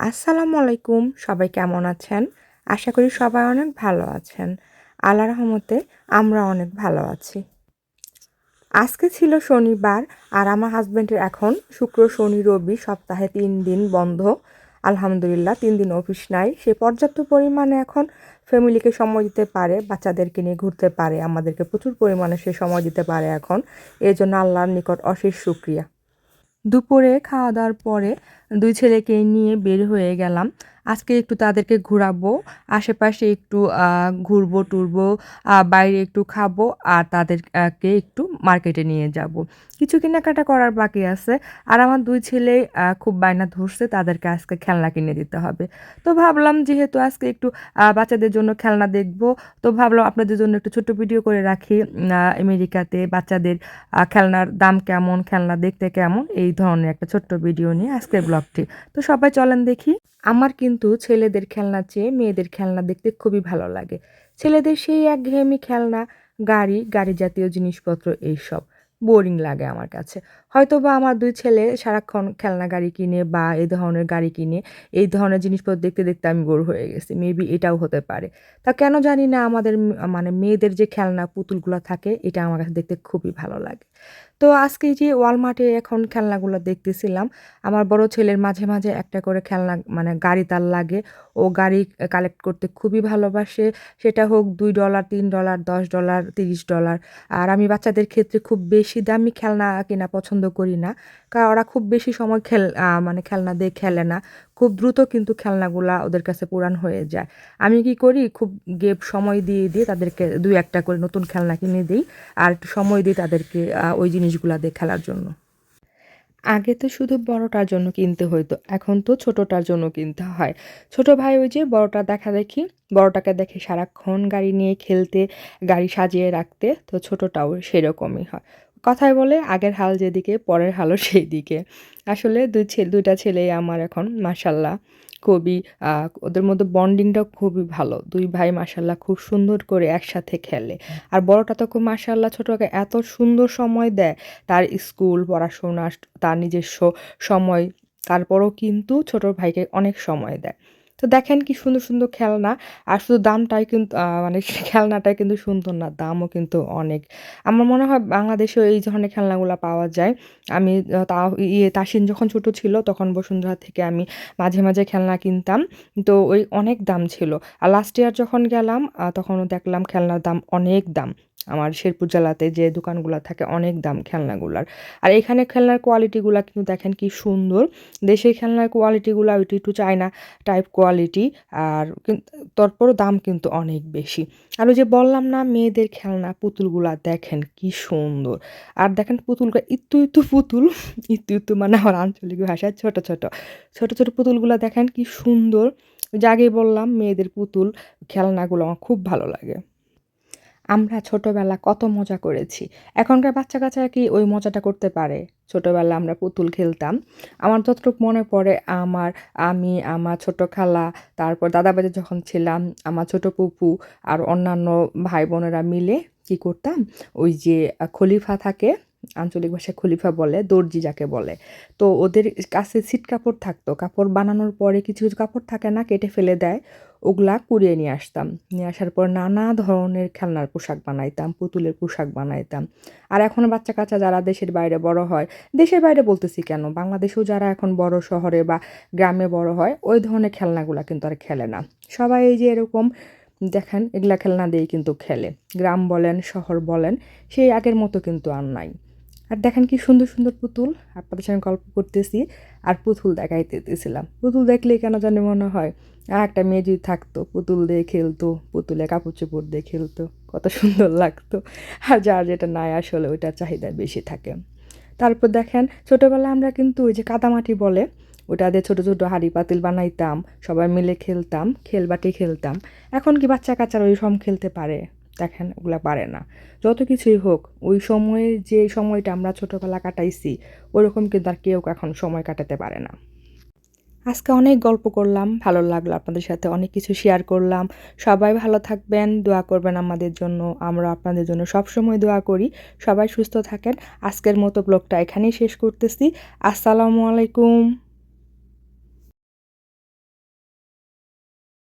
আসসালামু আলাইকুম। সবাই কেমন আছেন? আশা করি সবাই অনেক ভালো আছেন। আল্লাহর রহমতে আমরা অনেক ভালো আছি। আজকে ছিল শনিবার আর আমার হাসব্যান্ডের এখন শুক্র, শনি, রবি সপ্তাহে ৩ দিন বন্ধ। আলহামদুলিল্লাহ ৩ দিন অফিস নাই। সে পর্যাপ্ত পরিমাণে এখন ফ্যামিলিকে সময় দিতে পারে, বাচ্চাদেরকে নিয়ে ঘুরতে পারে, আমাদেরকে প্রচুর পরিমাণে সে সময় দিতে পারে এখন। এজন্য আল্লাহর নিকট অশেষ শুকরিয়া। দুপুরে খাওয়া-দাওয়ার পরে ২ ছেলেকে নিয়ে বের হয়ে গেলাম। আজকে একটু তাদেরকে ঘুরাবো। আশেপাশে একটু ঘুরবো-টুরবো, বাইরে একটু খাবো আর কে একটু মার্কেটে নিয়ে যাবো। কিছু কেনাকাটা করার বাকি আছে। আর আমার ২ ছেলে খুব বায়না ধরছে তাদেরকে আজকে খেলনা কিনে দিতে হবে। তো ভাবলাম যেহেতু আজকে একটু বাচ্চাদের জন্য খেলনা দেখবো, তো ভাবলাম আপনাদের জন্য একটু ছোট্ট ভিডিও করে রাখি। আমেরিকাতে বাচ্চাদের খেলনার দাম কেমন, খেলনা দেখতে কেমন, এই ধরনের একটা ছোট্ট ভিডিও নিয়ে আজকের ব্লগটি। তো সবাই চলেন দেখি। আমার কিন্তু ছেলেদের খেলনার চেয়ে মেয়েদের খেলনা দেখতে খুবই ভালো লাগে। ছেলেদের সেই একঘেয়েমি খেলনা, গাড়ি জাতীয় জিনিসপত্র এইসব বোরিং লাগে আমার কাছে। হয়তোবা আমার ২ ছেলে সারাক্ষণ খেলনা গাড়ি কিনে বা এই ধরনের গাড়ি কিনে, এই ধরনের জিনিসপত্র দেখতে, দেখতে আমি বোর হয়ে গেছি। মেবি এটাও হতে পারে। তা কেন জানি না আমাদের মানে মেয়েদের যে খেলনা পুতুলগুলা থাকে এটা আমার কাছে দেখতে খুবই ভালো লাগে। তো আজকে এই যে ওয়ালমার্টে এখন খেলনাগুলো দেখতেছিলাম। আমার বড় ছেলের মাঝে, মাঝে একটা করে খেলনা মানে গাড়ি তার লাগে। ও গাড়ি কালেক্ট করতে খুবই ভালোবাসে। সেটা হোক $2, $3, $10, $30। আর আমি বাচ্চাদের ক্ষেত্রে খুব বেশি দামি খেলনা কেনা পছন্দ করি না। কারণ ওরা খুব বেশি সময় মানে খেলনা দিয়ে খেলে না। খুব দ্রুত কিন্তু খেলনাগুলা ওদের কাছে পুরান হয়ে যায়। আমি কি করি খুব সময় দিয়ে তাদেরকে ২-১ টা করে নতুন খেলনা কিনে দেই। আর একটু সময় দিই তাদেরকে ওই জিনিসগুলা দিয়ে খেলার জন্য। আগে তো শুধু বড়টার জন্য কিনতে হইতো, এখন তো ছোটটার জন্য কিনতে হয়। ছোট ভাই ওই যে বড়টা দেখাদেখি, বড়টাকে দেখে সারাক্ষণ গাড়ি নিয়ে খেলতে, গাড়ি সাজিয়ে রাখতে, তো ছোটটাও সেরকমই হয়। কথায় বলে আগের হাল যেদিকে পরের হালও সেই দিকে। আসলে ২টা ছেলেই আমার এখন মাশাআল্লাহ খুবই ওদের মধ্যে বন্ডিংটাও খুবই ভালো। ২ ভাই মাশাআল্লাহ খুব সুন্দর করে একসাথে খেলে। আর বড়টা তো খুব মাশাআল্লাহ ছোটকে এত সুন্দর সময় দেয়। তার স্কুল, পড়াশোনা, তার নিজস্ব সময়, তারপরও কিন্তু ছোট ভাইকে অনেক সময় দেয়। তো দেখেন কি সুন্দর, সুন্দর খেলনা। আর শুধু দামটাই কিন্তু মানে খেলনাটাই কিন্তু সুন্দর না, দামও কিন্তু অনেক। আমার মনে হয় বাংলাদেশেও এই ধরনের খেলনাগুলা পাওয়া যায়। আমি তাসিন যখন ছোট ছিল তখন বসুন্ধরা থেকে আমি মাঝে, মাঝে খেলনা কিনতাম। তো ওই অনেক দাম ছিল। আর লাস্ট ইয়ার যখন গেলাম তখনও দেখলাম খেলনার দাম অনেক দাম। আমার শেরপুর জেলাতে যে দোকানগুলা থাকে অনেক দাম খেলনাগুলার। আর এখানে খেলনার কোয়ালিটিগুলা কিন্তু দেখেন কি সুন্দর। দেশের খেলনার কোয়ালিটিগুলা ওইটা একটু চায়না টাইপ কোয়ালিটি। আর তারপরও দাম কিন্তু অনেক বেশি। আর ওই যে বললাম না মেয়েদের খেলনা পুতুলগুলা দেখেন কি সুন্দর। আর দেখেন পুতুলগুলা ইত্তু, ইত্তু পুতুল, ইত্তু, ইত্তু মানে আমার আঞ্চলিক ভাষায় ছোট, ছোট। ছোট, ছোট পুতুলগুলা দেখেন কি সুন্দর। ওই যে আগেই বললাম মেয়েদের পুতুল খেলনাগুলো আমার খুব ভালো লাগে। আমরা ছোটবেলা কত মজা করেছি। এখনকার বাচ্চা-কাচ্চারা কি ওই মজাটা করতে পারে? ছোটবেলায় আমরা পুতুল খেলতাম। আমার যতটুকু মনে পড়ে আমি, আমার ছোট খালা, তারপর দাদাবাড়ি যখন ছিলাম, আমার ছোট ফুপু আর অন্যান্য ভাই-বোনেরা মিলে কি করতাম? ওই যে খলিফা থাকে, আঞ্চলিক ভাষায় খলিফা বলে, দর্জি যাকে বলে। তো ওদের কাছে ছিট কাপড় থাকতো। কাপড় বানানোর পরে কিছু, কিছু কাপড় থাকে না কেটে ফেলে দেয়। ওগুলা কুড়িয়ে নিয়ে আসতাম। নিয়ে আসার পর নানা ধরনের খেলনার পোশাক বানাইতাম, পুতুলের পোশাক বানাইতাম। আর এখন বাচ্চা-কাচ্চা যারা দেশের বাইরে বড় হয়, দেশের বাইরে বলতেছি কেন, বাংলাদেশেও যারা এখন বড় শহরে বা গ্রামে বড় হয়, ওই ধরনের খেলনাগুলা কিন্তু আর খেলে না। সবাই এই যে এরকম দেখেন এগুলা খেলনা দিয়েই কিন্তু খেলে। গ্রাম বলেন, শহর বলেন, সেই আগের মতো কিন্তু আর নাই। আর দেখেন কি সুন্দর, সুন্দর পুতুল। আপনাদের সঙ্গে গল্প করতেছি আর পুতুল দেখাইতেছিলাম। পুতুল দেখলেই কেন জানি মনে হয় একটা মেয়ে যদি থাকতো, পুতুল দিয়ে খেলতো, পুতুলে কাপড়-চোপড় দিয়ে খেলতো, কত সুন্দর লাগতো। আর যার যেটা নাই আসলে ওইটার চাহিদা বেশি থাকে। তারপর দেখেন ছোটবেলায় আমরা কিন্তু ওই যে কাদামাটি বলে, ওটা দিয়ে ছোট, ছোট হাঁড়ি-পাতিল বানাইতাম, সবাই মিলে খেলতাম, খেলবাটি খেলতাম। এখন কি বাচ্চা-কাচ্চারা ওইসব খেলতে পারে? দেখেন ওগুলা পারে না। যত কিছুই হোক, ওই সময়ের যে সময়টা আমরা ছোটবেলা কাটাইছি, ওরকম কিন্তু আর কেউ এখন সময় কাটাতে পারে না। আজকে অনেক গল্প করলাম, ভালো লাগলো আপনাদের সাথে অনেক কিছু শেয়ার করলাম। সবাই ভালো থাকবেন, দোয়া করবেন আমাদের জন্য। আমরা আপনাদের জন্য সবসময় দোয়া করি। সবাই সুস্থ থাকেন। আজকের মতো ব্লগটা এখানেই শেষ করতেছি। আসসালামু আলাইকুম।